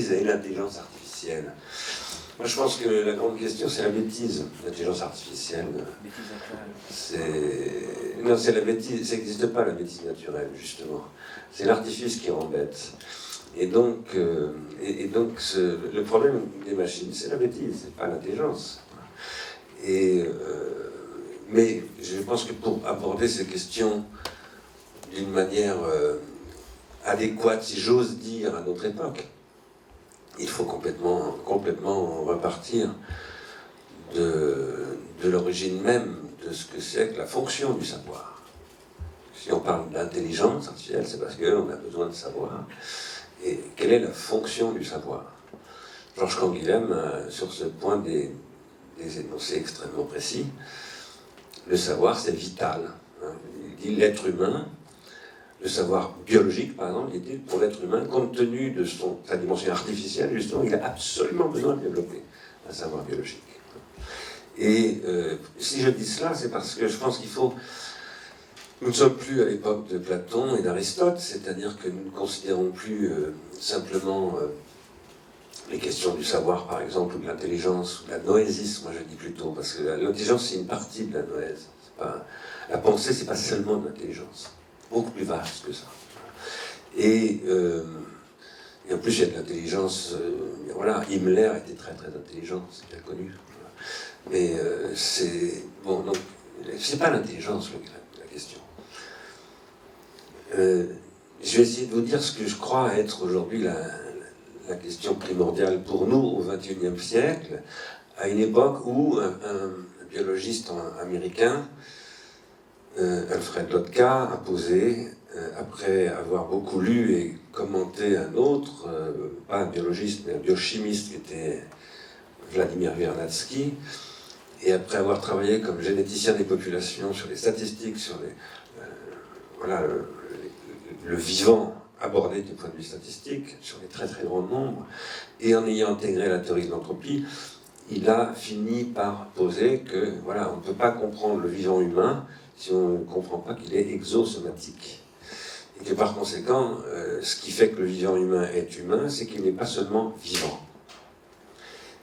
bêtise et l'intelligence artificielle. Moi, je pense que la grande question, c'est la bêtise. L'intelligence artificielle, non, c'est la bêtise. Ça n'existe pas, la bêtise naturelle, justement. C'est l'artifice qui rend bête. Et donc, le problème des machines, c'est la bêtise, c'est pas l'intelligence. Mais je pense que pour aborder ces questions d'une manière adéquate, si j'ose dire, à notre époque, il faut complètement repartir de l'origine même de ce que c'est que la fonction du savoir. Si on parle d'intelligence artificielle, c'est parce qu'on a besoin de savoir. Et quelle est la fonction du savoir? Georges Canguilhem a sur ce point des énoncés extrêmement précis. Le savoir, c'est vital. Il dit l'être humain, le savoir biologique, par exemple, il dit pour l'être humain, compte tenu de sa dimension artificielle, justement, il a absolument besoin de développer un savoir biologique. Et si je dis cela, c'est parce que je pense qu'il faut... Nous ne sommes plus à l'époque de Platon et d'Aristote, c'est-à-dire que nous ne considérons plus simplement les questions du savoir, par exemple, ou de l'intelligence, ou de la noésis, moi je dis plutôt, parce que l'intelligence, c'est une partie de la noèse. La pensée, c'est pas seulement de l'intelligence. Beaucoup plus vaste que ça. Et en plus, il y a de l'intelligence. Voilà, Himmler était très très intelligent, c'est bien connu. Mais c'est. Bon, donc, c'est pas l'intelligence la question. Je vais essayer de vous dire ce que je crois être aujourd'hui la question primordiale pour nous au XXIe siècle, à une époque où un biologiste américain, Alfred Lotka, a posé, après avoir beaucoup lu et commenté un autre, pas un biologiste, mais un biochimiste qui était Vladimir Vernadsky, et après avoir travaillé comme généticien des populations sur les statistiques, sur le vivant abordé du point de vue statistique, sur les très très grands nombres, et en ayant intégré la théorie de l'entropie, il a fini par poser que, voilà, on ne peut pas comprendre le vivant humain si on ne comprend pas qu'il est exosomatique. Et que par conséquent, ce qui fait que le vivant humain est humain, c'est qu'il n'est pas seulement vivant.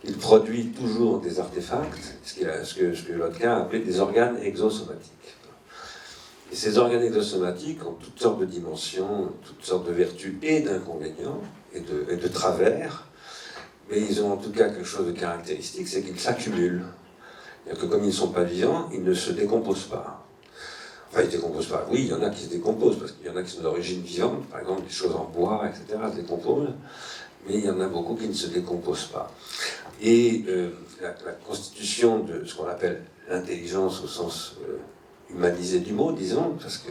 Il produit toujours des artefacts, ce que Lotka a appelé des organes exosomatiques. Et ces organes exosomatiques ont toutes sortes de dimensions, toutes sortes de vertus et d'inconvénients, et de travers, mais ils ont en tout cas quelque chose de caractéristique, c'est qu'ils s'accumulent. C'est-à-dire que comme ils ne sont pas vivants, ils ne se décomposent pas. Enfin, ils ne se décomposent pas. Oui, il y en a qui se décomposent, parce qu'il y en a qui sont d'origine vivante, par exemple, des choses en bois, etc., se décomposent, mais il y en a beaucoup qui ne se décomposent pas. Et la constitution de ce qu'on appelle l'intelligence au sens humanisé du mot, disons, parce que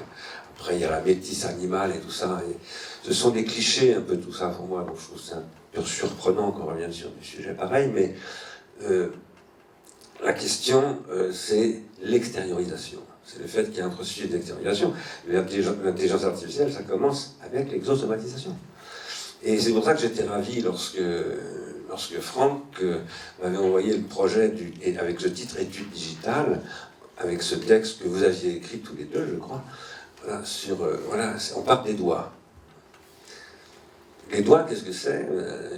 après il y a la métisse animale et tout ça, et ce sont des clichés un peu tout ça pour moi, donc je trouve c'est un peu surprenant qu'on revienne sur des sujets pareils, mais la question c'est l'extériorisation. C'est le fait qu'il y a un processus d'extériorisation. L'intelligence artificielle, ça commence avec l'exosomatisation. Et c'est pour ça que j'étais ravi lorsque Franck m'avait envoyé le projet avec ce titre Études digitales, avec ce texte que vous aviez écrit tous les deux, je crois, on part des doigts. Les doigts, qu'est-ce que c'est?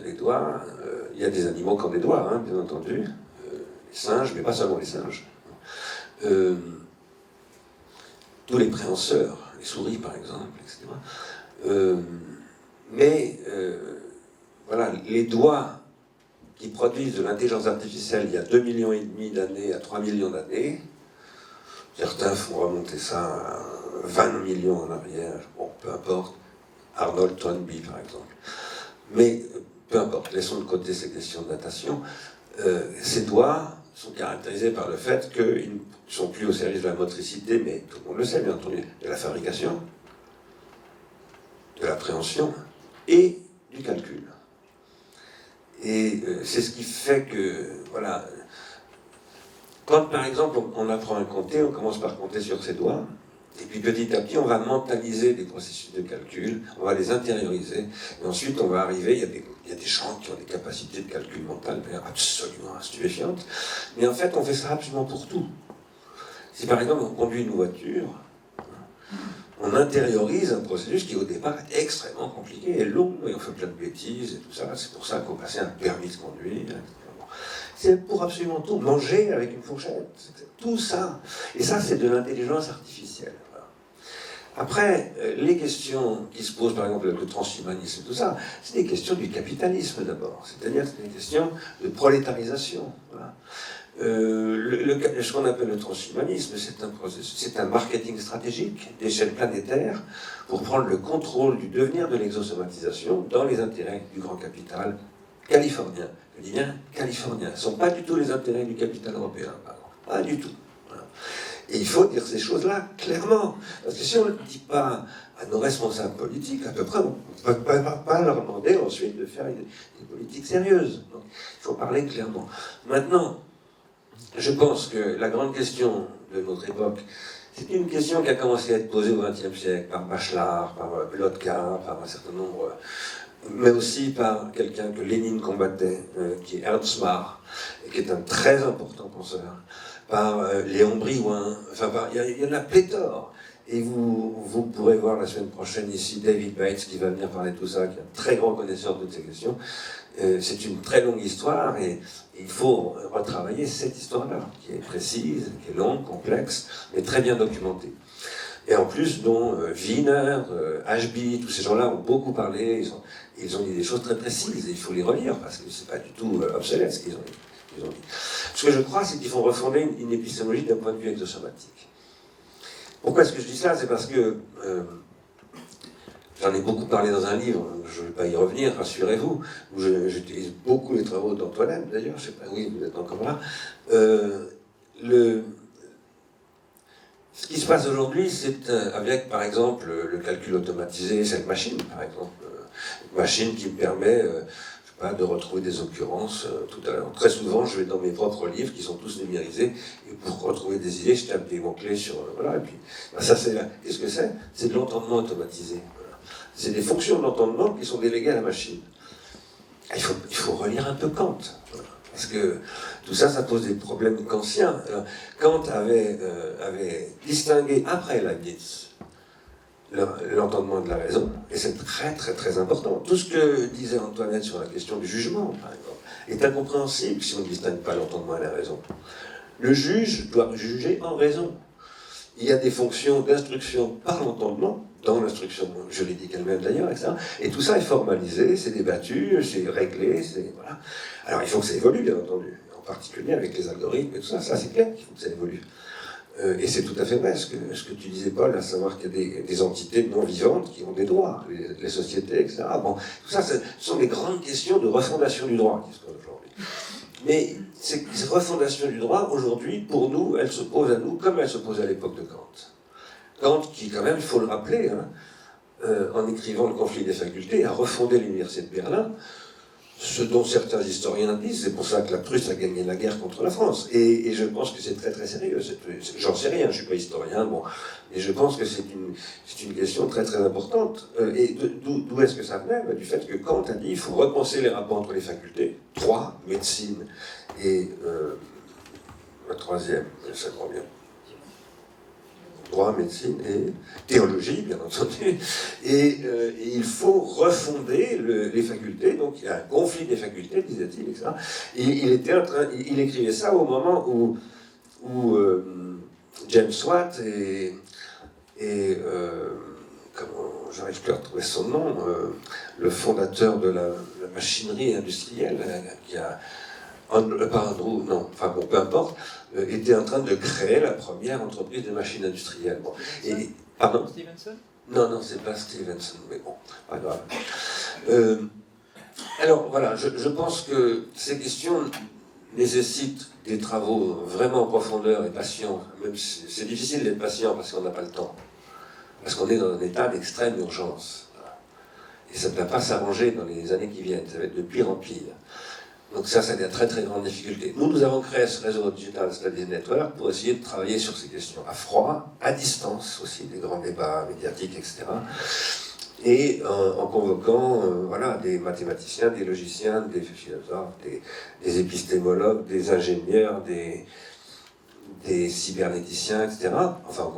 Les doigts, il y a des animaux qui ont des doigts, hein, bien entendu. Les singes, mais pas seulement les singes. Tous les préhenseurs, les souris par exemple, etc. Voilà, les doigts qui produisent de l'intelligence artificielle il y a 2,5 millions d'années à 3 millions d'années, certains font remonter ça à 20 millions en arrière, bon, peu importe, Arnold Toynbee par exemple. Mais peu importe, laissons de côté ces questions de datation. Ces doigts sont caractérisés par le fait qu'ils ne sont plus au service de la motricité, mais tout le monde le sait bien entendu, de la fabrication, de l'appréhension et du calcul. Et c'est ce qui fait que, voilà, quand par exemple on apprend à compter, on commence par compter sur ses doigts, et puis petit à petit on va mentaliser des processus de calcul, on va les intérioriser, et ensuite on va arriver, il y a des gens qui ont des capacités de calcul mental absolument stupéfiantes, mais en fait on fait ça absolument pour tout. Si par exemple on conduit une voiture, on intériorise un processus qui au départ est extrêmement compliqué et long, et on fait plein de bêtises et tout ça. C'est pour ça qu'on passait un permis de conduire, etc. C'est pour absolument tout. Manger avec une fourchette, tout ça. Et ça, c'est de l'intelligence artificielle. Voilà. Après, les questions qui se posent, par exemple, le transhumanisme et tout ça, c'est des questions du capitalisme d'abord. C'est-à-dire, c'est des questions de prolétarisation. Voilà. Ce qu'on appelle le transhumanisme, c'est un marketing stratégique d'échelle planétaire pour prendre le contrôle du devenir de l'exosomatisation dans les intérêts du grand capital californien. Je dis bien californien. Ce ne sont pas du tout les intérêts du capital européen, pas du tout. Voilà. Et il faut dire ces choses-là clairement. Parce que si on ne le dit pas à nos responsables politiques, à peu près, on ne peut pas leur demander ensuite de faire une politique sérieuse. Donc, il faut parler clairement. Maintenant, je pense que la grande question de notre époque, c'est une question qui a commencé à être posée au XXe siècle par Bachelard, par Lotka, par un certain nombre, mais aussi par quelqu'un que Lénine combattait, qui est Ernst Mach, qui est un très important penseur, par Léon Briouin, enfin, il y en a pléthore. Et vous pourrez voir la semaine prochaine ici David Bates qui va venir parler de tout ça, qui est un très grand connaisseur de toutes ces questions. C'est une très longue histoire et il faut retravailler cette histoire-là, qui est précise, qui est longue, complexe, mais très bien documentée. Et en plus, dont Wiener, Ashby, tous ces gens-là ont beaucoup parlé, ils ont dit des choses très précises, et il faut les relire, parce que c'est pas du tout obsolète ce qu'ils ont dit. Ce que je crois, c'est qu'il faut refonder une épistémologie d'un point de vue exosomatique. Pourquoi est-ce que je dis ça? C'est parce que j'en ai beaucoup parlé dans un livre, je ne vais pas y revenir, rassurez-vous, où j'utilise beaucoup les travaux d'Antoine, d'ailleurs, je sais pas, oui, vous êtes encore là. Ce qui se passe aujourd'hui, c'est avec, par exemple, le calcul automatisé, cette machine, par exemple, une machine qui me permet, je sais pas, de retrouver des occurrences tout à l'heure. Très souvent, je vais dans mes propres livres, qui sont tous numérisés, et pour retrouver des idées, je tape des mots-clés sur... voilà, et puis, ben ça, c'est... Qu'est-ce que c'est? C'est de l'entendement automatisé. Voilà. C'est des fonctions d'entendement qui sont déléguées à la machine. Il faut relire un peu Kant. Voilà. Parce que tout ça, ça pose des problèmes kantiens. Alors, Kant avait distingué après Leibniz l'entendement de la raison, et c'est très très très important. Tout ce que disait Antoinette sur la question du jugement, par exemple, est incompréhensible si on ne distingue pas l'entendement et la raison. Le juge doit juger en raison. Il y a des fonctions d'instruction par l'entendement, dans l'instruction juridique elle-même d'ailleurs, etc. Et tout ça est formalisé, c'est débattu, c'est réglé, c'est... Voilà. Alors il faut que ça évolue, bien entendu, en particulier avec les algorithmes et tout ça, ça c'est clair qu'il faut que ça évolue. Et c'est tout à fait vrai ce que tu disais, Paul, à savoir qu'il y a des entités non vivantes qui ont des droits, les sociétés, etc. Bon, tout ça, ce sont des grandes questions de refondation du droit qui se posent aujourd'hui. Mais cette refondation du droit, aujourd'hui, pour nous, elle se pose à nous comme elle se posait à l'époque de Kant. Kant, qui, quand même, il faut le rappeler, en écrivant Le conflit des facultés, a refondé l'université de Berlin, ce dont certains historiens disent, c'est pour ça que la Prusse a gagné la guerre contre la France. Et je pense que c'est très très sérieux. J'en sais rien, je ne suis pas historien, bon, mais je pense que c'est une question très très importante. Et d'où est-ce que ça venait? Du fait que Kant a dit qu'il faut repenser les rapports entre les facultés, 3, médecine et la troisième, ça me revient. Droit, médecine et théologie, bien entendu. Et il faut refonder les facultés. Donc il y a un conflit des facultés, disait-il, etc. Et il écrivait ça au moment où James Watt et comment, j'arrive plus à retrouver son nom, le fondateur de la machinerie industrielle, qui a... pas Andrew, non, enfin bon, peu importe, était en train de créer la première entreprise de machines industrielles. Bon. Et, pardon? Stevenson? Non, c'est pas Stevenson, mais bon, pas grave. Alors voilà, je pense que ces questions nécessitent des travaux vraiment en profondeur et patients. Même si c'est difficile d'être patient parce qu'on n'a pas le temps. Parce qu'on est dans un état d'extrême urgence. Et ça ne va pas s'arranger dans les années qui viennent, ça va être de pire en pire. Donc ça, c'est une très très grande difficulté. Nous avons créé ce réseau Digital Studies Network pour essayer de travailler sur ces questions à froid, à distance aussi, des grands débats médiatiques, etc. Et en convoquant voilà, des mathématiciens, des logiciens, des philosophes, des épistémologues, des ingénieurs, des cybernéticiens, etc. Enfin,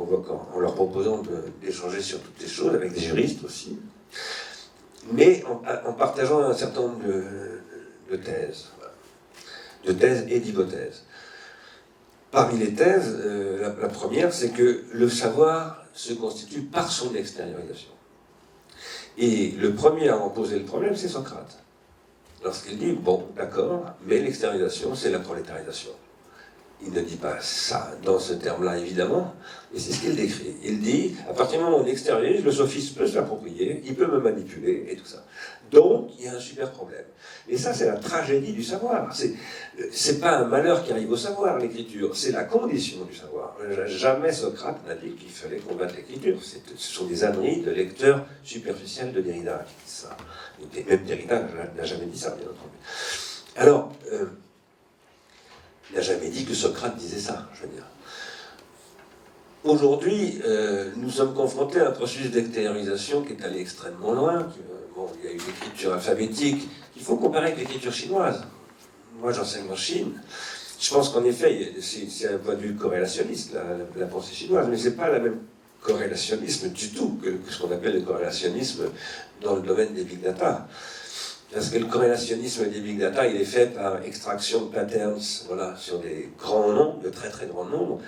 en leur proposant d'échanger sur toutes les choses, avec des juristes aussi, mais en partageant un certain nombre de thèses, voilà. De thèses et d'hypothèses. Parmi les thèses, la première, c'est que le savoir se constitue par son extériorisation. Et le premier à en poser le problème, c'est Socrate. Lorsqu'il dit, bon, d'accord, mais l'extériorisation, c'est la prolétarisation. Il ne dit pas ça dans ce terme-là, évidemment, mais c'est ce qu'il décrit. Il dit, à partir du moment où on extériorise, le sophiste peut se l'approprier, il peut me manipuler, et tout ça. Donc, il y a un super problème. Et ça, c'est la tragédie du savoir. C'est pas un malheur qui arrive au savoir, l'écriture, c'est la condition du savoir. Jamais Socrate n'a dit qu'il fallait combattre l'écriture. Ce sont des âneries de lecteurs superficiels de Derrida qui disent ça. Même Derrida n'a jamais dit ça, bien entendu. Alors, il n'a jamais dit que Socrate disait ça, je veux dire. Aujourd'hui, nous sommes confrontés à un processus d'extériorisation qui est allé extrêmement loin. Il y a eu l'écriture alphabétique, qu'il faut comparer avec l'écriture chinoise. Moi, j'enseigne en Chine. Je pense qu'en effet, c'est un point de vue corrélationniste, la pensée chinoise, mais ce n'est pas le même corrélationnisme du tout que ce qu'on appelle le corrélationnisme dans le domaine des big data. Parce que le corrélationnisme des big data, il est fait par extraction de patterns, voilà, sur des grands nombres, de très très grands nombres.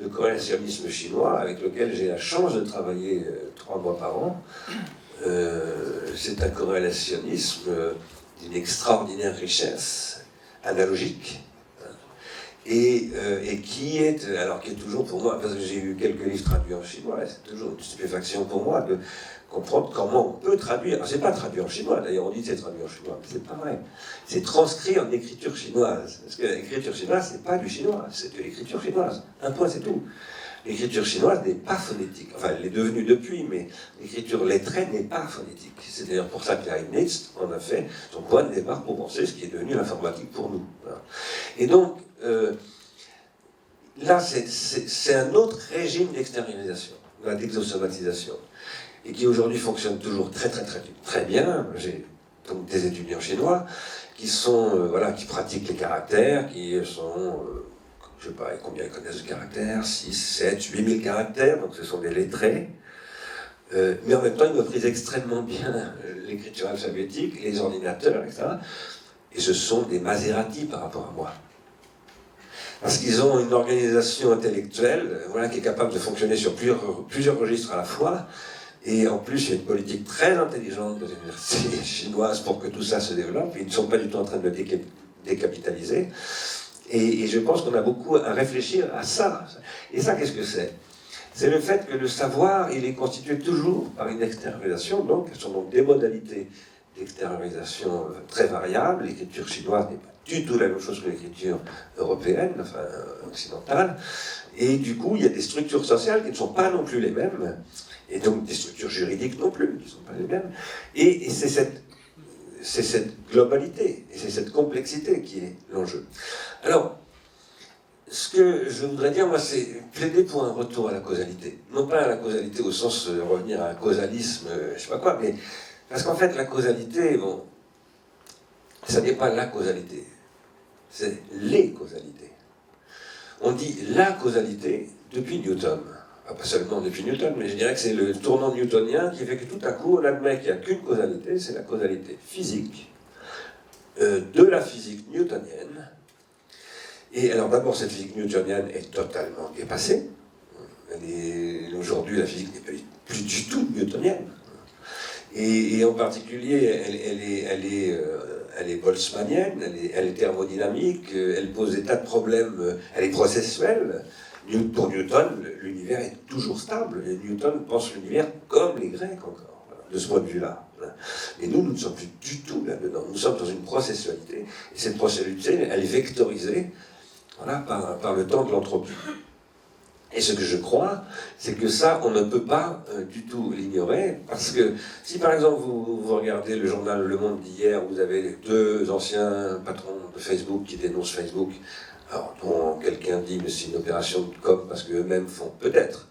Le corrélationnisme chinois, avec lequel j'ai la chance de travailler 3 mois par an, c'est un corrélationnisme d'une extraordinaire richesse, analogique, et qui est toujours pour moi, parce que j'ai eu quelques livres traduits en chinois, c'est toujours une stupéfaction pour moi de comprendre comment on peut traduire. Alors, c'est pas traduit en chinois, d'ailleurs on dit que c'est traduit en chinois, mais c'est pas vrai. C'est transcrit en écriture chinoise. Parce que l'écriture chinoise, c'est pas du chinois, c'est de l'écriture chinoise. Un point, c'est tout. L'écriture chinoise n'est pas phonétique. Enfin, elle est devenue depuis, mais l'écriture lettrée n'est pas phonétique. C'est d'ailleurs pour ça que Leibniz en a fait son point de départ pour penser ce qui est devenu l'informatique pour nous. Voilà. Et donc, là, c'est un autre régime d'extériorisation, d'exosomatisation, et qui aujourd'hui fonctionne toujours très bien. J'ai donc des étudiants chinois qui sont, qui pratiquent les caractères, qui sont, je ne sais pas combien ils connaissent de caractères, 6, 7, 8 000 caractères, donc ce sont des lettrés. Mais en même temps, ils maîtrisent extrêmement bien l'écriture alphabétique, les ordinateurs, etc. Et ce sont des Maserati par rapport à moi. Parce qu'ils ont une organisation intellectuelle qui est capable de fonctionner sur plusieurs registres à la fois. Et en plus, il y a une politique très intelligente des universités chinoises pour que tout ça se développe. Ils ne sont pas du tout en train de le décapitaliser. Et je pense qu'on a beaucoup à réfléchir à ça. Et ça, qu'est-ce que c'est? C'est le fait que le savoir, il est constitué toujours par une extériorisation. Donc, ce sont donc des modalités d'extériorisation très variables. L'écriture chinoise n'est pas du tout la même chose que l'écriture européenne, enfin occidentale. Et du coup, il y a des structures sociales qui ne sont pas non plus les mêmes. Et donc des structures juridiques non plus, qui ne sont pas les mêmes. Et c'est cette globalité, et c'est cette complexité qui est l'enjeu. Alors, ce que je voudrais dire, moi, c'est plaider pour un retour à la causalité. Non pas à la causalité au sens de revenir à un causalisme, je sais pas quoi, mais parce qu'en fait, la causalité, bon, ça n'est pas la causalité, c'est les causalités. On dit la causalité depuis Newton. Pas seulement depuis Newton, mais je dirais que c'est le tournant newtonien qui fait que tout à coup, on admet qu'il n'y a qu'une causalité, c'est la causalité physique, de la physique newtonienne. Et alors d'abord, cette physique newtonienne est totalement dépassée. Aujourd'hui, la physique n'est plus du tout newtonienne. Et en particulier, elle est boltzmannienne, elle est thermodynamique, elle pose des tas de problèmes, elle est processuelle. Pour Newton, l'univers est toujours stable. Et Newton pense l'univers comme les Grecs encore, de ce point de vue-là. Et nous ne sommes plus du tout là-dedans. Nous sommes dans une processualité. Et cette processualité, elle est vectorisée par le temps de l'entropie. Et ce que je crois, c'est que ça, on ne peut pas du tout l'ignorer, parce que si par exemple vous regardez le journal Le Monde d'hier, vous avez 2 anciens patrons de Facebook qui dénoncent Facebook, alors dont quelqu'un dit mais c'est une opération de com parce qu'eux-mêmes font peut-être.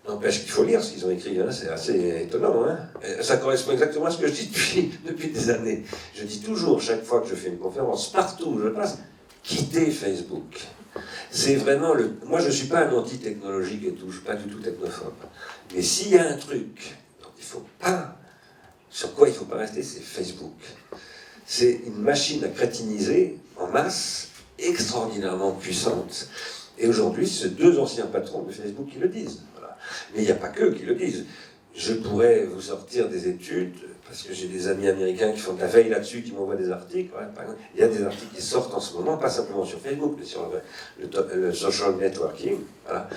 N'empêche qu'il faut lire ce qu'ils ont écrit, hein, c'est assez étonnant. Hein. Ça correspond exactement à ce que je dis depuis des années. Je dis toujours, chaque fois que je fais une conférence, partout où je passe, quittez Facebook. C'est vraiment le... Moi, je ne suis pas un anti-technologique et tout, je ne suis pas du tout technophobe. Mais s'il y a un truc dont il faut pas, sur quoi il ne faut pas rester, c'est Facebook. C'est une machine à crétiniser en masse, extraordinairement puissante. Et aujourd'hui, c'est deux anciens patrons de Facebook qui le disent. Voilà. Mais il n'y a pas qu'eux qui le disent. Je pourrais vous sortir des études, parce que j'ai des amis américains qui font de la veille là-dessus, qui m'envoient des articles. Ouais, par exemple, il y a des articles qui sortent en ce moment, pas simplement sur Facebook, mais sur le social networking. Voilà.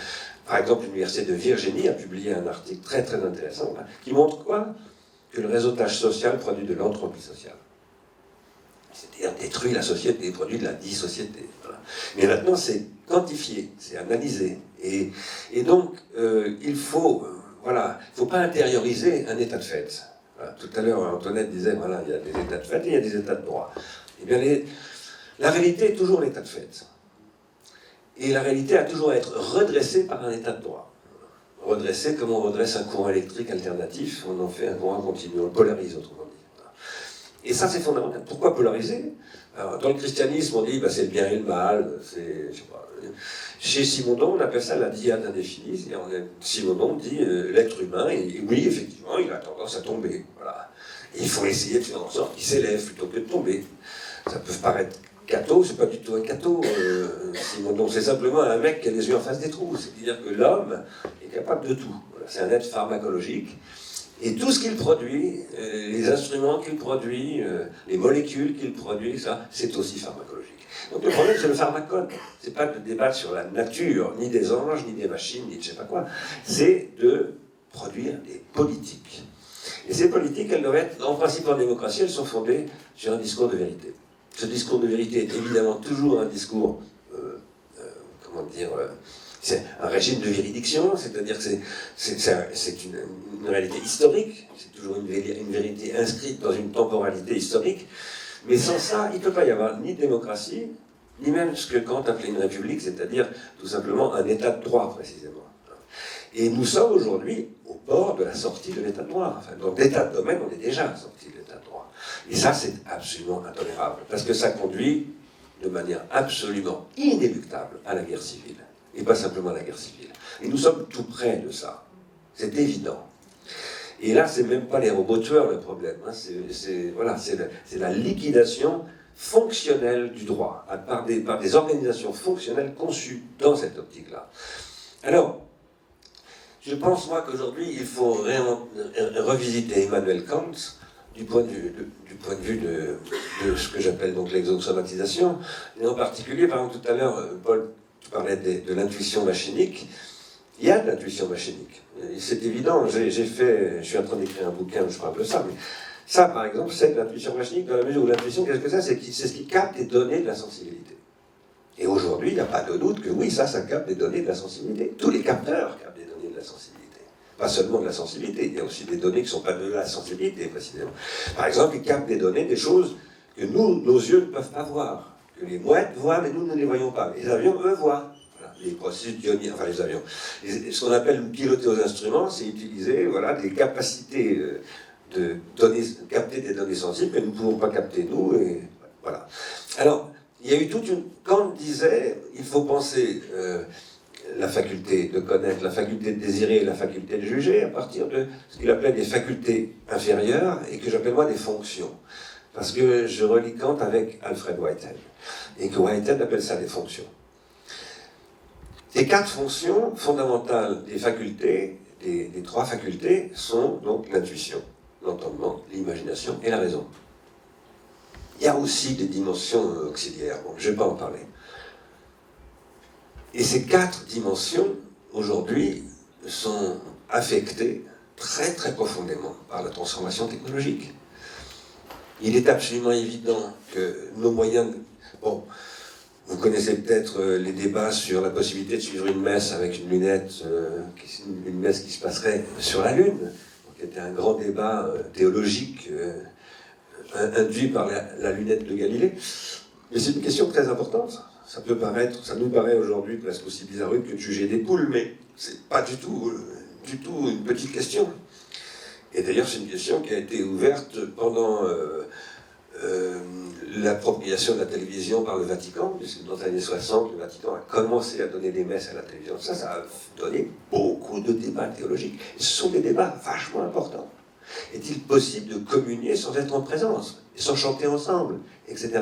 Par exemple, l'Université de Virginie a publié un article très très intéressant, là, qui montre quoi? Que le réseautage social produit de l'entropie sociale. C'est-à-dire détruit la société, produit de la dissociété. Voilà. Mais maintenant, c'est quantifié, c'est analysé. Et donc, il faut... Voilà, il ne faut pas intérioriser un état de fait. Voilà. Tout à l'heure, Antoinette disait, voilà, il y a des états de fait et il y a des états de droit. Eh bien, la réalité est toujours l'état de fait. Et la réalité a toujours à être redressée par un état de droit. Redressée comme on redresse un courant électrique alternatif, on en fait un courant continu, on le polarise, autrement dit. Voilà. Et ça, c'est fondamental. Pourquoi polariser? Alors, dans le christianisme, on dit, bah, c'est le bien et le mal, c'est, je sais pas. Chez Simondon, on appelle ça la diade indéfinie. Simondon dit l'être humain, et oui, effectivement, il a tendance à tomber. Voilà. Et il faut essayer de faire en sorte qu'il s'élève plutôt que de tomber. Ça peut paraître catho, c'est pas du tout un catho, Simondon. C'est simplement un mec qui a les yeux en face des trous. C'est-à-dire que l'homme est capable de tout. Voilà. C'est un être pharmacologique. Et tout ce qu'il produit, les instruments qu'il produit, les molécules qu'il produit, ça, c'est aussi pharmacologique. Donc le problème, c'est le pharmacone. C'est pas de débattre sur la nature, ni des anges, ni des machines, ni de je sais pas quoi. C'est de produire des politiques. Et ces politiques, elles doivent être, en principe en démocratie, elles sont fondées sur un discours de vérité. Ce discours de vérité est évidemment toujours un discours, comment dire, c'est un régime de juridiction, c'est-à-dire que c'est une réalité historique, c'est toujours une vérité inscrite dans une temporalité historique. Mais sans ça, il ne peut pas y avoir ni démocratie, ni même ce que Kant appelait une république, c'est-à-dire tout simplement un état de droit, précisément. Et nous sommes aujourd'hui au bord de la sortie de l'état de droit. Enfin, dans l'état de domaine, on est déjà sorti de l'état de droit. Et ça, c'est absolument intolérable, parce que ça conduit de manière absolument inéluctable à la guerre civile, et pas simplement à la guerre civile. Et nous sommes tout près de ça. C'est évident. Et là, c'est même pas les robots tueurs le problème. Hein. C'est la liquidation fonctionnelle du droit, par des organisations fonctionnelles conçues dans cette optique-là. Alors, je pense, moi, qu'aujourd'hui, il faut revisiter Emmanuel Kant du point de vue de ce que j'appelle donc l'exosomatisation. Et en particulier, par exemple, tout à l'heure, Paul, tu parlais de l'intuition machinique. Il y a de l'intuition machinique. C'est évident, je suis en train d'écrire un bouquin où je parle de ça, mais ça, par exemple, c'est de l'intuition machinique dans la mesure où l'intuition, qu'est-ce que c'est? C'est ce qui capte les données de la sensibilité. Et aujourd'hui, il n'y a pas de doute que oui, ça capte des données de la sensibilité. Tous les capteurs captent des données de la sensibilité. Pas seulement de la sensibilité, il y a aussi des données qui ne sont pas de la sensibilité, précisément. Par exemple, ils captent des données, des choses que nous, nos yeux ne peuvent pas voir. Que les mouettes voient, mais nous ne les voyons pas. Les avions, eux, voient. Les processus ioniques, enfin les avions. Ce qu'on appelle piloter aux instruments, c'est utiliser des capacités de capter des données sensibles que nous ne pouvons pas capter nous. Et voilà. Alors, il y a eu toute une... Kant disait, il faut penser la faculté de connaître, la faculté de désirer et la faculté de juger à partir de ce qu'il appelait des facultés inférieures et que j'appelle moi des fonctions. Parce que je relis Kant avec Alfred Whitehead. Et que Whitehead appelle ça des fonctions. Les 4 fonctions fondamentales des facultés, des 3 facultés, sont donc l'intuition, l'entendement, l'imagination et la raison. Il y a aussi des dimensions auxiliaires, bon, je ne vais pas en parler. Et ces 4 dimensions, aujourd'hui, sont affectées très très profondément par la transformation technologique. Il est absolument évident que nos moyens... Bon, vous connaissez peut-être les débats sur la possibilité de suivre une messe avec une lunette, une messe qui se passerait sur la Lune, qui était un grand débat théologique induit par la lunette de Galilée. Mais c'est une question très importante. Ça nous paraît aujourd'hui presque aussi bizarre que de juger des poules, mais c'est pas du tout une petite question. Et d'ailleurs, c'est une question qui a été ouverte pendant l'appropriation de la télévision par le Vatican, puisque dans les années 60, le Vatican a commencé à donner des messes à la télévision. Ça a donné beaucoup de débats théologiques. Et ce sont des débats vachement importants. Est-il possible de communier sans être en présence, et sans chanter ensemble, etc.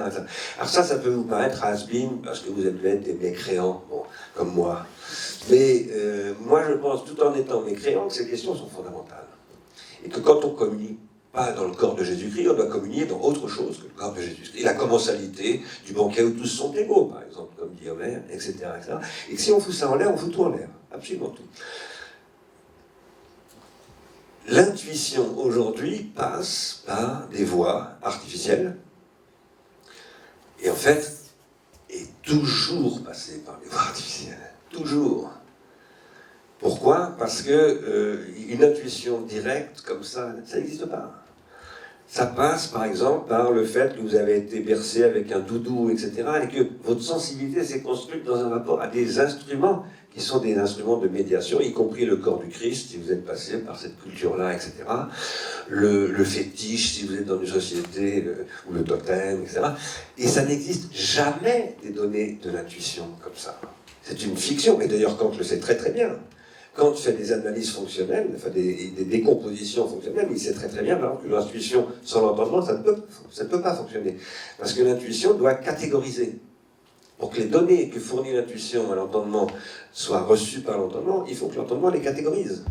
Alors ça peut vous paraître has-been, parce que vous êtes des mécréants, bon, comme moi. Mais moi, je pense, tout en étant mécréant, que ces questions sont fondamentales. Et que quand on communie pas dans le corps de Jésus-Christ, on doit communier dans autre chose que le corps de Jésus-Christ. Et la commensalité du banquet où tous sont égaux, par exemple, comme dit Homère, etc., etc. Et que si on fout ça en l'air, on fout tout en l'air. Absolument tout. L'intuition, aujourd'hui, passe par des voies artificielles. Et en fait, est toujours passée par des voies artificielles. Toujours. Pourquoi? Parce que une intuition directe, comme ça n'existe pas. Ça passe, par exemple, par le fait que vous avez été bercé avec un doudou, etc., et que votre sensibilité s'est construite dans un rapport à des instruments qui sont des instruments de médiation, y compris le corps du Christ, si vous êtes passé par cette culture-là, etc., le fétiche, si vous êtes dans une société, ou le totem, etc. Et ça n'existe jamais des données de l'intuition comme ça. C'est une fiction, et d'ailleurs Kant le sait très très bien. Kant fait des analyses fonctionnelles, enfin des décompositions fonctionnelles, il sait très très bien, par exemple, que l'intuition sans l'entendement, ça ne peut pas fonctionner. Parce que l'intuition doit catégoriser. Pour que les données que fournit l'intuition à l'entendement soient reçues par l'entendement, il faut que l'entendement les catégorise.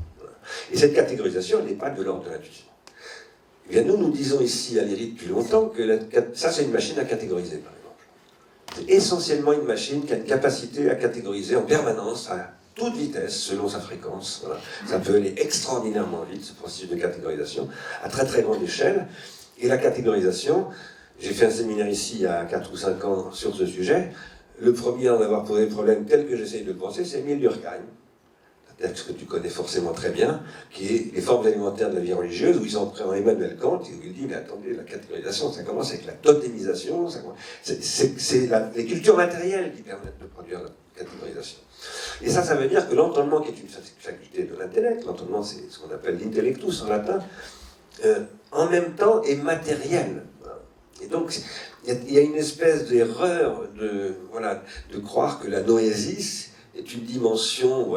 Et cette catégorisation, elle n'est pas de l'ordre de l'intuition. Eh bien, nous disons ici à l'IRI depuis longtemps que ça, c'est une machine à catégoriser, par exemple. C'est essentiellement une machine qui a une capacité à catégoriser en permanence, à toute vitesse, selon sa fréquence. Voilà. Ça peut aller extraordinairement vite, ce processus de catégorisation, à très très grande échelle. Et la catégorisation, j'ai fait un séminaire ici il y a 4 ou 5 ans sur ce sujet. Le premier à en avoir posé le problème tel que j'essaye de le penser, c'est Émile Durkheim, un texte que tu connais forcément très bien, qui est Les formes alimentaires de la vie religieuse, où il s'en prend Emmanuel Kant, et où il dit, mais attendez, la catégorisation, ça commence avec la totémisation, c'est les cultures matérielles qui permettent de produire la catégorisation. Et ça veut dire que l'entendement, qui est une faculté de l'intellect, l'entendement c'est ce qu'on appelle l'intellectus en latin, en même temps est matériel. Et donc, il y a une espèce d'erreur de croire que la noésis est une dimension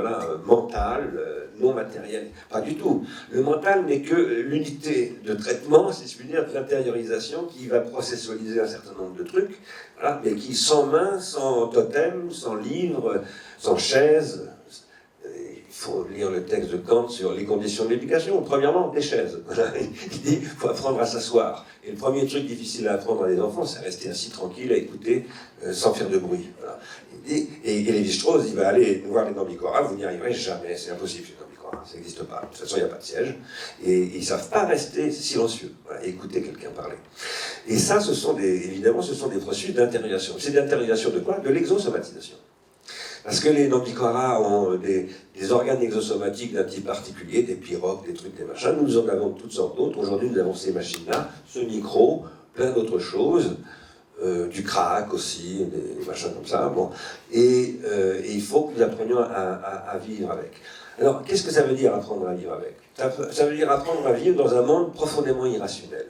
mentale, non matérielle. Pas du tout. Le mental n'est que l'unité de traitement, si je puis dire, de l'intériorisation qui va processualiser un certain nombre de trucs, voilà, mais qui, sans main, sans totem, sans livre, sans chaise. Il faut lire le texte de Kant sur les conditions de l'éducation. Premièrement, des chaises. Il dit qu'il faut apprendre à s'asseoir. Et le premier truc difficile à apprendre à des enfants, c'est rester assis tranquille, à écouter, sans faire de bruit. Voilà. Il dit, et Lévi-Strauss, il va aller voir les Nambikora, vous n'y arriverez jamais, c'est impossible, les Nambikora, ça n'existe pas. De toute façon, il n'y a pas de siège. Et ils ne savent pas rester silencieux, et écouter quelqu'un parler. Et ça, évidemment, ce sont des processus d'intériorisation. C'est d'intériorisation de quoi? De l'exosomatisation. Parce que les Nambikora ont des organes exosomatiques d'un type particulier, des pirogues, des trucs, des machins. Nous en avons toutes sortes d'autres. Aujourd'hui, nous avons ces machines-là, ce micro, plein d'autres choses, du crack aussi, des machins comme ça. Bon. Et il faut que nous apprenions à vivre avec. Alors, qu'est-ce que ça veut dire apprendre à vivre avec? Ça veut dire apprendre à vivre dans un monde profondément irrationnel.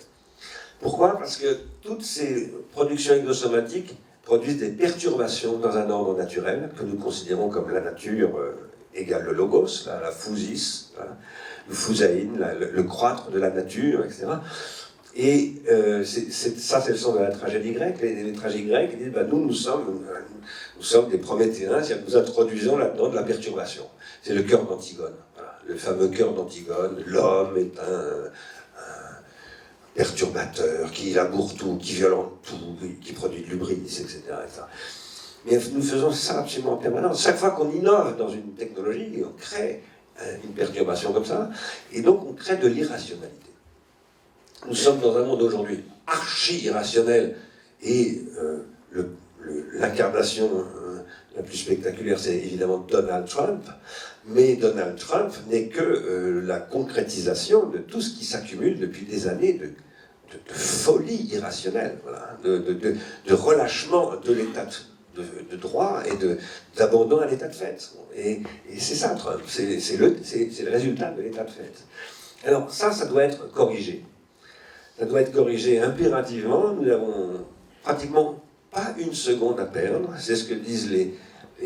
Pourquoi? Parce que toutes ces productions exosomatiques produisent des perturbations dans un ordre naturel que nous considérons comme la nature égale le logos, la physis, le phusaïn, le croître de la nature, etc. Et ça, c'est le sens de la tragédie grecque. Les tragédies grecques disent, nous sommes des prométhéens, c'est-à-dire que nous introduisons là-dedans de la perturbation. C'est le cœur d'Antigone, voilà. Le fameux cœur d'Antigone. L'homme est un perturbateur, qui laboure tout, qui violente tout, qui produit de l'ubris, etc., etc. Mais nous faisons ça absolument en permanence. Chaque fois qu'on innove dans une technologie, on crée une perturbation comme ça, et donc on crée de l'irrationalité. Nous sommes dans un monde aujourd'hui archi-irrationnel, et l'incarnation la plus spectaculaire, c'est évidemment Donald Trump, mais Donald Trump n'est que la concrétisation de tout ce qui s'accumule depuis des années de folie irrationnelle, voilà, de relâchement de l'état de droit et d'abandon à l'état de fait. Et c'est ça, Trump, c'est le résultat de l'état de fait. Alors ça doit être corrigé. Ça doit être corrigé impérativement. Nous avons pratiquement pas une seconde à perdre. C'est ce que disent les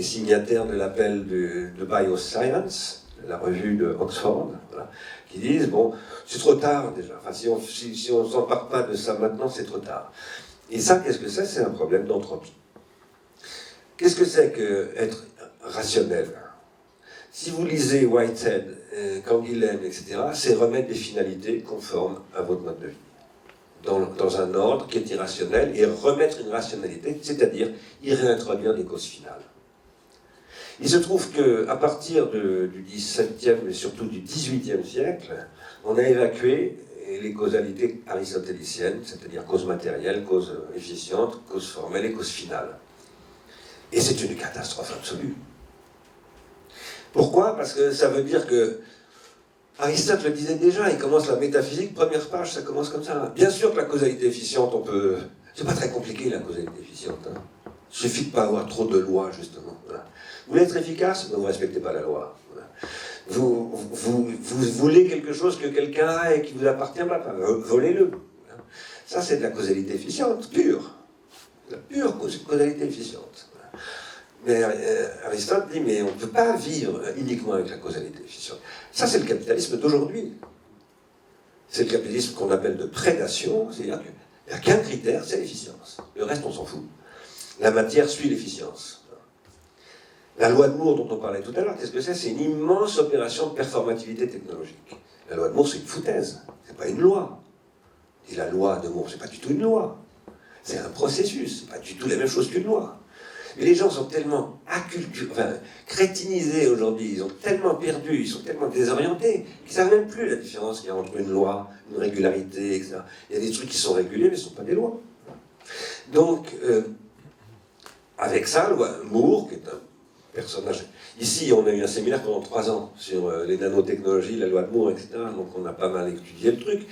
signataires de l'appel de Bioscience, la revue de Oxford, voilà, qui disent, bon, c'est trop tard déjà. Enfin, si on ne s'empare pas de ça maintenant, c'est trop tard. Et ça, qu'est-ce que c'est? C'est un problème d'entropie. Qu'est-ce que c'est qu'être rationnel? Si vous lisez Whitehead, Canguilhem, etc., c'est remettre des finalités conformes à votre mode de vie, dans un ordre qui est irrationnel, et remettre une rationalité, c'est-à-dire y réintroduire des causes finales. Il se trouve qu'à partir du XVIIe, mais surtout du XVIIIe siècle, on a évacué les causalités aristotéliciennes, c'est-à-dire cause matérielle, cause efficiente, cause formelle et cause finale. Et c'est une catastrophe absolue. Pourquoi? Parce que ça veut dire que Aristote le disait déjà, il commence la métaphysique, première page, ça commence comme ça. Bien sûr que la causalité efficiente, on peut... C'est pas très compliqué la causalité efficiente. Hein. Il suffit de ne pas avoir trop de lois, justement. Voilà. Vous voulez être efficace, mais vous ne respectez pas la loi. Voilà. Vous voulez quelque chose que quelqu'un a et qui vous appartient pas, volez-le. Ça, c'est de la causalité efficiente, pure. La pure causalité efficiente. Mais Aristote dit, mais on ne peut pas vivre uniquement avec la causalité efficiente. Ça, c'est le capitalisme d'aujourd'hui. C'est le capitalisme qu'on appelle de prédation, c'est-à-dire qu'il n'y a qu'un critère, c'est l'efficience. Le reste, on s'en fout. La matière suit l'efficience. La loi de Moore, dont on parlait tout à l'heure, qu'est-ce que c'est? C'est une immense opération de performativité technologique. La loi de Moore, c'est une foutaise. C'est pas une loi. Et la loi de Moore, c'est pas du tout une loi. C'est un processus. C'est pas du tout la même chose qu'une loi. Et les gens sont tellement crétinisés aujourd'hui, ils ont tellement perdu, ils sont tellement désorientés, qu'ils ne savent même plus la différence qu'il y a entre une loi, une régularité, etc. Il y a des trucs qui sont régulés, mais ce ne sont pas des lois. Donc, avec ça, Moore, qui est un personnage... Ici, on a eu un séminaire pendant 3 ans sur les nanotechnologies, la loi de Moore, etc. Donc on a pas mal étudié le truc.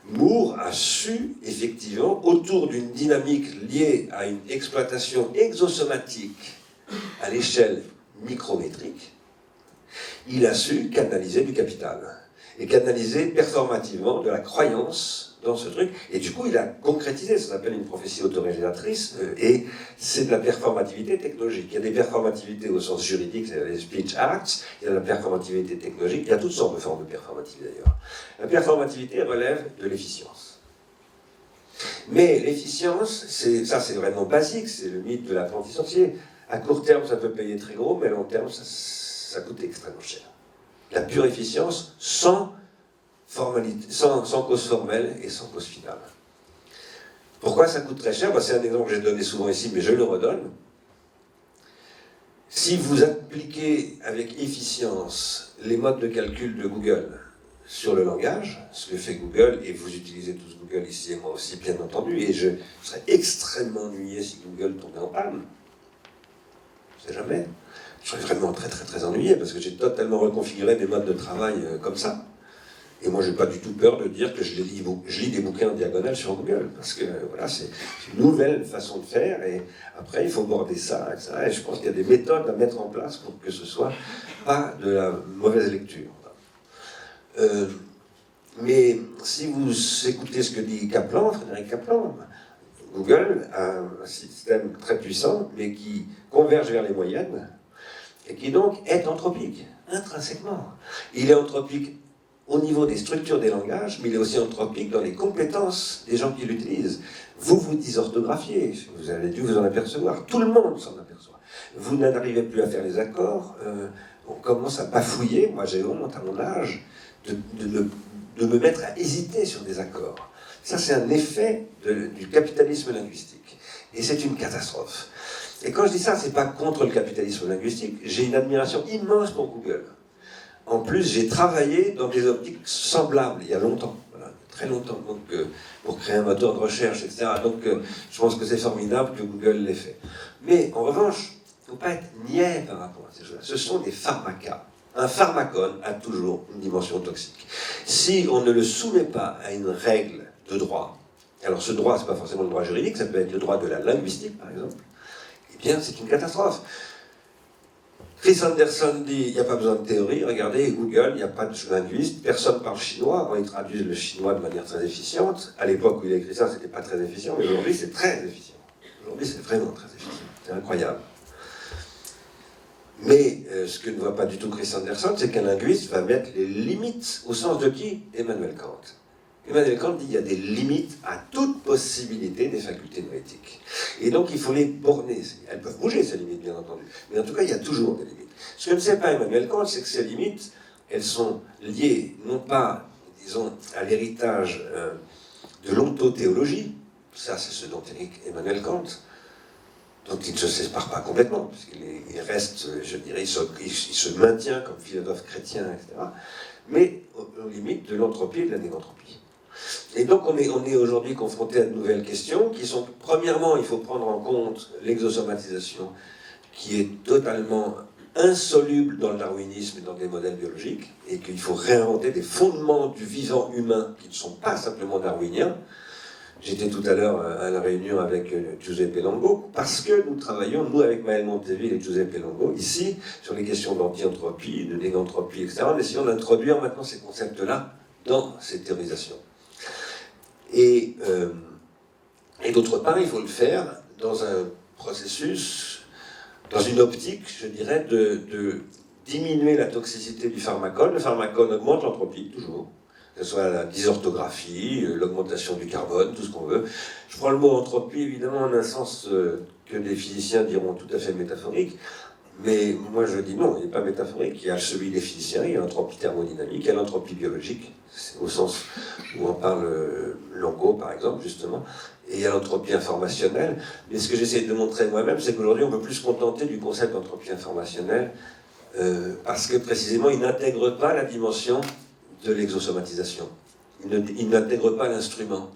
Moore a su, effectivement, autour d'une dynamique liée à une exploitation exosomatique à l'échelle micrométrique, il a su canaliser du capital. Et canaliser performativement de la croyance dans ce truc. Et du coup, il a concrétisé, ça s'appelle une prophétie autorégénératrice, et c'est de la performativité technologique. Il y a des performativités au sens juridique, c'est les speech acts, il y a de la performativité technologique, il y a toutes sortes de formes de performativité d'ailleurs. La performativité relève de l'efficience. Mais l'efficience, ça c'est vraiment basique, c'est le mythe de l'apprenti sorcier. À court terme, ça peut payer très gros, mais à long terme, ça coûte extrêmement cher. La pure efficience sans cause formelle et sans cause finale. Pourquoi ça coûte très cher? C'est un exemple que j'ai donné souvent ici, mais je le redonne. Si vous appliquez avec efficience les modes de calcul de Google sur le langage, ce que fait Google, et vous utilisez tous Google ici et moi aussi, bien entendu, et je serais extrêmement ennuyé si Google tombait en panne. Je ne sais jamais. Je serais vraiment très très très ennuyé parce que j'ai totalement reconfiguré mes modes de travail comme ça. Et moi, je n'ai pas du tout peur de dire que je lis des bouquins en diagonale sur Google, parce que voilà, c'est une nouvelle façon de faire, et après, il faut border ça, etc. Et je pense qu'il y a des méthodes à mettre en place pour que ce soit pas de la mauvaise lecture. Mais si vous écoutez ce que dit Kaplan, Frédéric Kaplan, Google a un système très puissant, mais qui converge vers les moyennes, et qui donc est anthropique, intrinsèquement. Il est anthropique au niveau des structures des langages, mais il est aussi anthropique dans les compétences des gens qui l'utilisent. Vous dysorthographiez, vous avez dû vous en apercevoir, tout le monde s'en aperçoit. Vous n'arrivez plus à faire les accords, on commence à bafouiller, moi j'ai honte à mon âge, de me mettre à hésiter sur des accords. Ça c'est un effet du capitalisme linguistique, et c'est une catastrophe. Et quand je dis ça, c'est pas contre le capitalisme linguistique, j'ai une admiration immense pour Google. En plus, j'ai travaillé dans des optiques semblables, il y a longtemps, voilà, très longtemps, donc, pour créer un moteur de recherche, etc. Donc, je pense que c'est formidable que Google l'ait fait. Mais, en revanche, il ne faut pas être niais par rapport à ces choses-là. Ce sont des pharmacas. Un pharmacone a toujours une dimension toxique. Si on ne le soumet pas à une règle de droit, alors ce droit, ce n'est pas forcément le droit juridique, ça peut être le droit de la linguistique, par exemple, eh bien, c'est une catastrophe. Chris Anderson dit, il n'y a pas besoin de théorie, regardez, Google, il n'y a pas de linguiste, personne parle chinois, ils traduisent le chinois de manière très efficiente. À l'époque où il a écrit ça, c'était pas très efficient, mais aujourd'hui, c'est très efficient. Aujourd'hui, c'est vraiment très efficient. C'est incroyable. Mais ce que ne voit pas du tout Chris Anderson, c'est qu'un linguiste va mettre les limites au sens de qui? Emmanuel Kant. Emmanuel Kant dit qu'il y a des limites à toute possibilité des facultés noétiques. Et donc il faut les borner. Elles peuvent bouger, ces limites, bien entendu. Mais en tout cas, il y a toujours des limites. Ce que ne sait pas Emmanuel Kant, c'est que ces limites, elles sont liées, non pas, disons, à l'héritage de l'ontothéologie. Ça, c'est ce dont est Emmanuel Kant, dont il ne se sépare pas complètement, puisqu'il reste, je dirais, il se maintient comme philosophe chrétien, etc. Mais aux limites de l'entropie et de la négantropie. Et donc on est aujourd'hui confronté à de nouvelles questions qui sont, premièrement, il faut prendre en compte l'exosomatisation qui est totalement insoluble dans le darwinisme et dans des modèles biologiques, et qu'il faut réinventer des fondements du vivant humain qui ne sont pas simplement darwiniens. J'étais tout à l'heure à la réunion avec Giuseppe Longo, parce que nous travaillons, nous, avec Maël Monteville et Giuseppe Longo, ici, sur les questions d'anti-entropie, de négantropie, etc., en essayant d'introduire maintenant ces concepts-là dans ces théorisations. Et d'autre part, il faut le faire dans un processus, dans une optique, je dirais, de diminuer la toxicité du pharmacone. Le pharmacone augmente l'entropie, toujours, que ce soit la dysorthographie, l'augmentation du carbone, tout ce qu'on veut. Je prends le mot entropie, évidemment, en un sens que des physiciens diront tout à fait métaphorique, mais moi je dis non, il n'est pas métaphorique. Il y a celui des physiciens, il y a l'entropie thermodynamique, il y a l'entropie biologique, au sens où on parle Longo, par exemple, justement, et il y a l'entropie informationnelle. Mais ce que j'essaie de montrer moi-même, c'est qu'aujourd'hui on ne peut plus se contenter du concept d'entropie informationnelle, parce que précisément il n'intègre pas la dimension de l'exosomatisation. Il n'intègre pas l'instrument.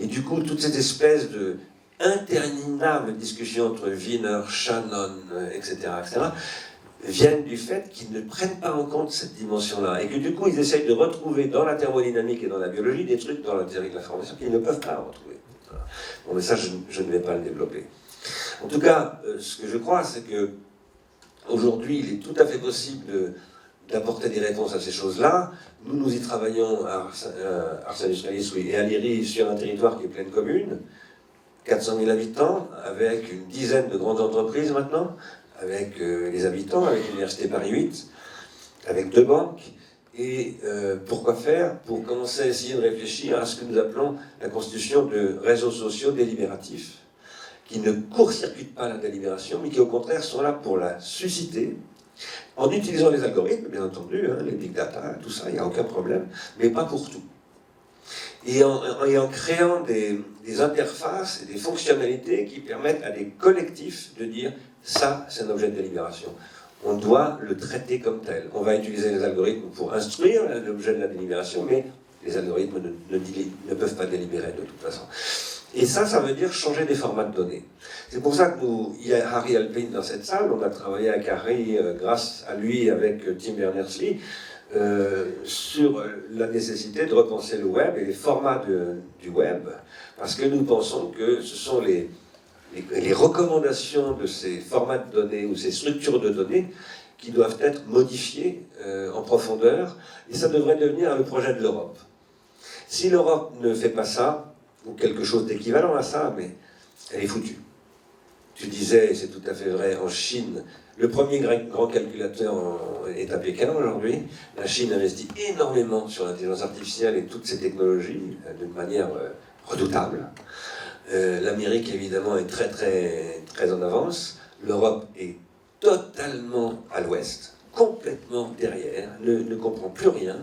Et du coup, toute cette espèce de interminable discussion entre Wiener, Shannon, etc., viennent du fait qu'ils ne prennent pas en compte cette dimension-là. Et que du coup, ils essayent de retrouver dans la thermodynamique et dans la biologie des trucs dans la théorie de l'information qu'ils ne peuvent pas retrouver. Bon, mais ça, je ne vais pas le développer. En tout cas, ce que je crois, c'est que aujourd'hui, il est tout à fait possible d'apporter des réponses à ces choses-là. Nous y travaillons à Ars Industrialis et à Liri sur un territoire qui est plein de communes, 400 000 habitants, avec une dizaine de grandes entreprises maintenant, avec les habitants, avec l'Université Paris 8, avec 2 banques. Et pourquoi faire? Pour commencer à essayer de réfléchir à ce que nous appelons la constitution de réseaux sociaux délibératifs, qui ne court-circuitent pas la délibération, mais qui au contraire sont là pour la susciter, en utilisant les algorithmes, bien entendu, hein, les big data, tout ça, il n'y a aucun problème, mais pas pour tout. Et en créant des interfaces et des fonctionnalités qui permettent à des collectifs de dire ça, c'est un objet de délibération. On doit le traiter comme tel. On va utiliser les algorithmes pour instruire l'objet de la délibération, mais les algorithmes ne peuvent pas délibérer de toute façon. Et ça veut dire changer des formats de données. C'est pour ça que il y a Harry Alpin dans cette salle. On a travaillé avec Harry, grâce à lui, avec Tim Berners-Lee, sur la nécessité de repenser le web et les formats du web, parce que nous pensons que ce sont les recommandations de ces formats de données ou ces structures de données qui doivent être modifiées en profondeur, et ça devrait devenir le projet de l'Europe. Si l'Europe ne fait pas ça, ou quelque chose d'équivalent à ça, mais elle est foutue. Tu disais, et c'est tout à fait vrai, en Chine, le premier grand calculateur est à Pékin aujourd'hui. La Chine investit énormément sur l'intelligence artificielle et toutes ces technologies d'une manière redoutable. L'Amérique, évidemment, est très, très, très en avance. L'Europe est totalement à l'ouest, complètement derrière, ne comprend plus rien.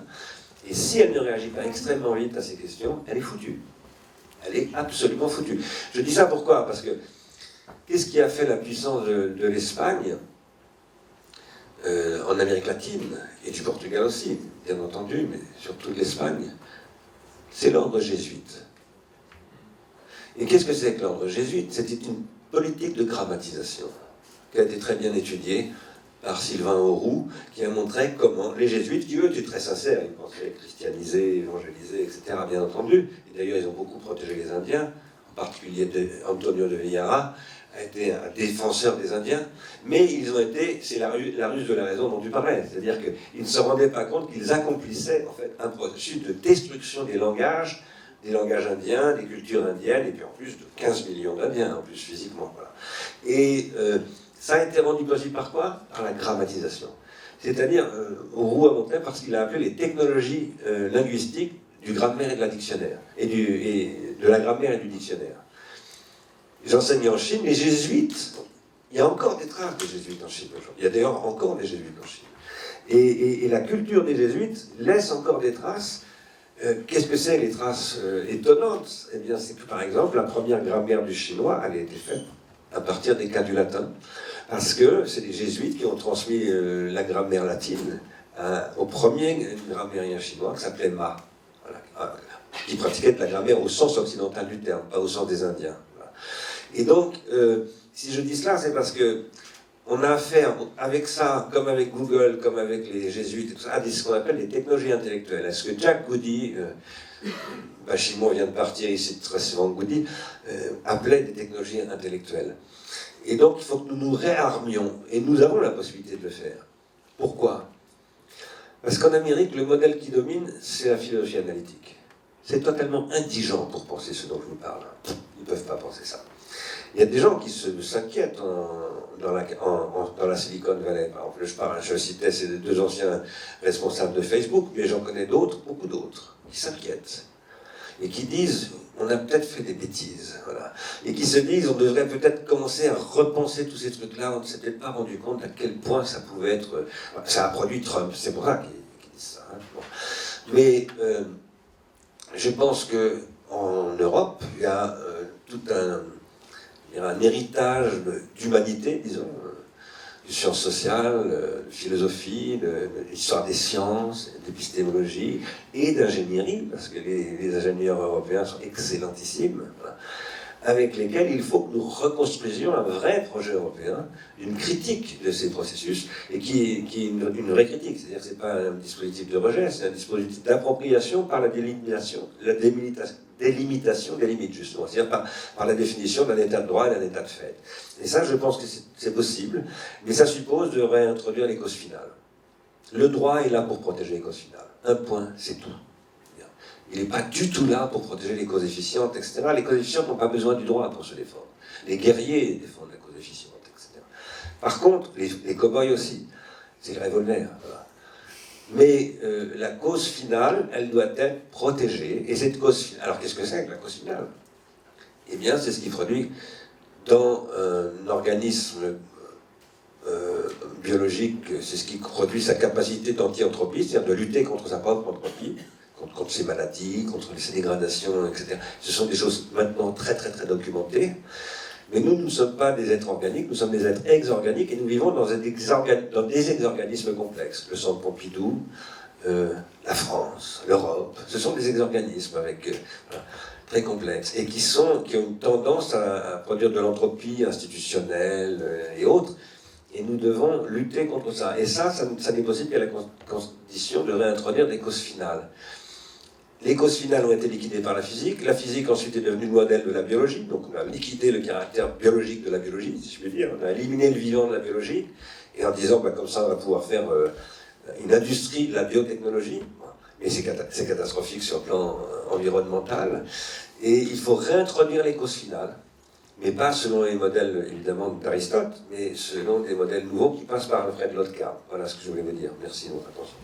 Et si elle ne réagit pas extrêmement vite à ces questions, elle est foutue. Elle est absolument foutue. Je dis ça pourquoi? Parce que qu'est-ce qui a fait la puissance de l'Espagne en Amérique latine, et du Portugal aussi, bien entendu, mais surtout de l'Espagne? C'est l'ordre jésuite. Et qu'est-ce que c'est que l'ordre jésuite? C'était une politique de grammatisation qui a été très bien étudiée par Sylvain Auroux, qui a montré comment les jésuites, qui eux étaient très sincères, ils pensaient christianiser, évangéliser, etc., bien entendu, et d'ailleurs ils ont beaucoup protégé les Indiens, en particulier Antonio de Villara, a été un défenseur des Indiens, mais ils ont été, c'est la ruse de la raison dont tu parlais, c'est-à-dire qu'ils ne se rendaient pas compte qu'ils accomplissaient en fait un processus de destruction des langages indiens, des cultures indiennes, et puis en plus de 15 millions d'Indiens, en plus physiquement. Voilà. Et ça a été rendu possible par quoi? Par la grammatisation. C'est-à-dire, Roux a montré parce qu'il a appelé les technologies linguistiques du grammaire et de la dictionnaire, et de la grammaire et du dictionnaire. J'enseigne en Chine, les jésuites, il y a encore des traces des jésuites en Chine aujourd'hui. Il y a d'ailleurs encore des jésuites en Chine. Et la culture des jésuites laisse encore des traces. Qu'est-ce que c'est les traces étonnantes? Eh bien, c'est que par exemple, la première grammaire du chinois, elle a été faite à partir des cas du latin, parce que c'est les jésuites qui ont transmis la grammaire latine au premier grammairien chinois qui s'appelait Ma, voilà, qui pratiquait de la grammaire au sens occidental du terme, pas au sens des Indiens. Voilà. Et donc, si je dis cela, c'est parce que on a affaire avec ça, comme avec Google, comme avec les jésuites, et tout ça, à ce qu'on appelle les technologies intellectuelles. Est-ce que Jack Goody, Bachimon vient de partir, il cite très souvent Goody, appelait des technologies intellectuelles. Et donc, il faut que nous nous réarmions, et nous avons la possibilité de le faire. Pourquoi? Parce qu'en Amérique, le modèle qui domine, c'est la philosophie analytique. C'est totalement indigent pour penser ce dont je vous parle. Ils ne peuvent pas penser ça. Il y a des gens qui s'inquiètent dans la Silicon Valley. Par exemple, je citais ces deux anciens responsables de Facebook, mais j'en connais d'autres, beaucoup d'autres, qui s'inquiètent. Et qui disent, on a peut-être fait des bêtises, voilà. Et qui se disent, on devrait peut-être commencer à repenser tous ces trucs-là, on ne s'est peut-être pas rendu compte à quel point ça pouvait être... Ça a produit Trump, c'est pour ça qu'ils disent ça. Hein. Bon. Mais je pense qu'en Europe, il y a tout un héritage d'humanité, disons, de sciences sociales, de philosophie, de l'histoire des sciences, d'épistémologie et d'ingénierie, parce que les ingénieurs européens sont excellentissimes, voilà, avec lesquels il faut que nous reconstruisions un vrai projet européen, une critique de ces processus, et qui est une vraie critique, c'est-à-dire que ce n'est pas un dispositif de rejet, c'est un dispositif d'appropriation par la délimitation des limites, justement, c'est-à-dire par la définition d'un état de droit et d'un état de fait. Et ça, je pense que c'est possible, mais ça suppose de réintroduire les causes finales. Le droit est là pour protéger les causes finales. Un point, c'est tout. Il n'est pas du tout là pour protéger les causes efficientes, etc. Les causes efficientes n'ont pas besoin du droit pour se défendre. Les guerriers défendent la cause efficiente, etc. Par contre, les cow-boys aussi, c'est le revolver. Voilà. Mais la cause finale, elle doit être protégée. Et cette cause finale, alors qu'est-ce que c'est que la cause finale? Eh bien, c'est ce qui produit dans un organisme biologique, c'est ce qui produit sa capacité d'anti-entropie, c'est-à-dire de lutter contre sa propre entropie, contre ces maladies, contre ces dégradations, etc. Ce sont des choses maintenant très très très documentées. Mais nous ne sommes pas des êtres organiques, nous sommes des êtres exorganiques et nous vivons dans des exorganismes complexes. Le Centre Pompidou, la France, l'Europe, ce sont des exorganismes très complexes et qui ont une tendance à produire de l'entropie institutionnelle et autres. Et nous devons lutter contre ça. Et ça n'est possible qu'à la condition de réintroduire des causes finales. Les causes finales ont été liquidées par la physique ensuite est devenue le modèle de la biologie, donc on a liquidé le caractère biologique de la biologie, si je peux dire, on a éliminé le vivant de la biologie, et en disant, comme ça on va pouvoir faire une industrie de la biotechnologie, mais c'est catastrophique sur le plan environnemental, et il faut réintroduire les causes finales, mais pas selon les modèles, évidemment, d'Aristote, mais selon des modèles nouveaux qui passent par le Fred Lotka. Voilà ce que je voulais vous dire. Merci de votre attention.